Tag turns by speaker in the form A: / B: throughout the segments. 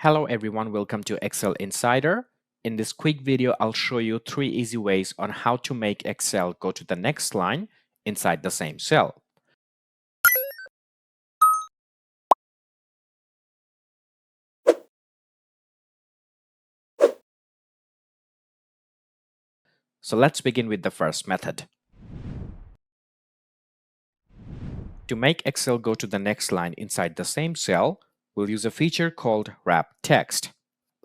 A: Hello everyone, welcome to Excel Insider. In this quick video, I'll show you 3 easy ways on how to make Excel go to the next line inside the same cell. So let's begin with the first method. To make Excel go to the next line inside the same cell, we'll use a feature called wrap text.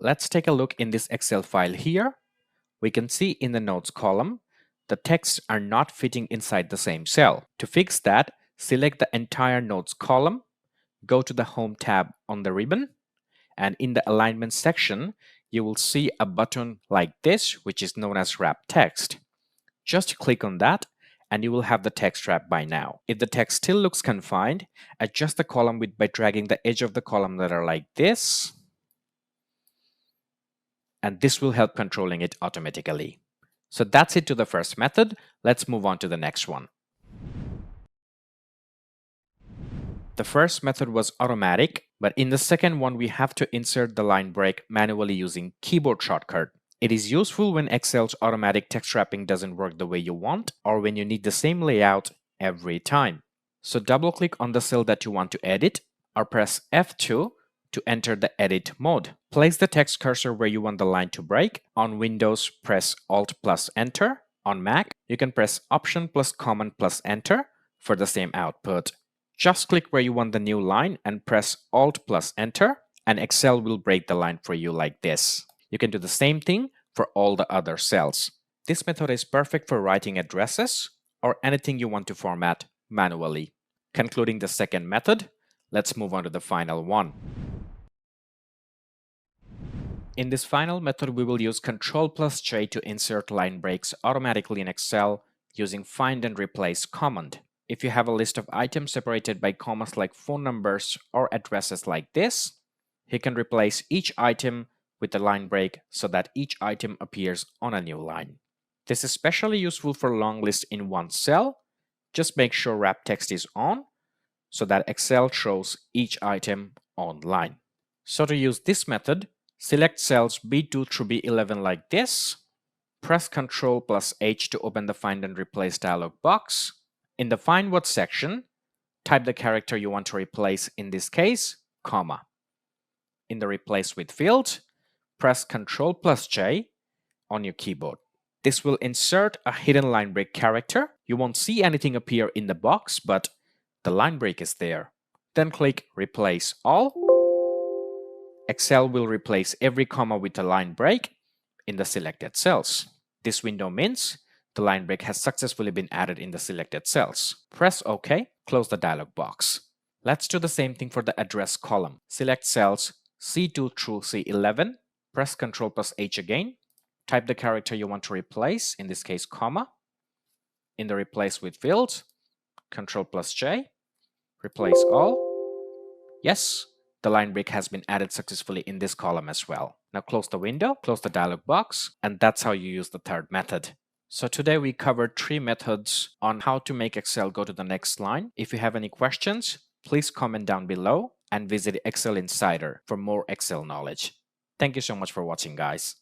A: Let's take a look in this Excel file here. We can see in the notes column, the texts are not fitting inside the same cell. To fix that, select the entire notes column, go to the Home tab on the ribbon, and in the alignment section, you will see a button like this, which is known as wrap text. Just click on that, and you will have the text wrap by now. If the text still looks confined, adjust the column width by dragging the edge of the column letter like this, and this will help controlling it automatically. So that's it to the first method. Let's move on to the next one. The first method was automatic, but in the second one, we have to insert the line break manually using keyboard shortcut. It is useful when Excel's automatic text wrapping doesn't work the way you want, or when you need the same layout every time. So double click on the cell that you want to edit, or press F2 to enter the edit mode. Place the text cursor where you want the line to break. On Windows, press Alt plus Enter. On Mac, you can press Option plus Command plus Enter for the same output. Just click where you want the new line and press Alt plus Enter, and Excel will break the line for you like this. You can do the same thing for all the other cells. This method is perfect for writing addresses or anything you want to format manually. Concluding the second method, let's move on to the final one. In this final method, we will use Ctrl plus J to insert line breaks automatically in Excel using Find and Replace command. If you have a list of items separated by commas like phone numbers or addresses like this, you can replace each item with a line break so that each item appears on a new line. This is especially useful for long lists in one cell. Just make sure wrap text is on so that Excel shows each item on line. So to use this method, select cells B2 through B11 like this. Press Ctrl plus H to open the Find and Replace dialog box. In the Find What section, type the character you want to replace, in this case, comma. In the Replace With field, press Ctrl plus J on your keyboard. This will insert a hidden line break character. You won't see anything appear in the box, but the line break is there. Then click Replace All. Excel will replace every comma with a line break in the selected cells. This window means the line break has successfully been added in the selected cells. Press OK, close the dialog box. Let's do the same thing for the address column. Select cells C2 through C11. Press Ctrl plus H again. Type the character you want to replace, in this case, comma. In the Replace With field, Ctrl plus J. Replace all. Yes, the line break has been added successfully in this column as well. Now close the window, close the dialog box, and that's how you use the third method. So today we covered 3 methods on how to make Excel go to the next line. If you have any questions, please comment down below and visit Excel Insider for more Excel knowledge. Thank you so much for watching, guys.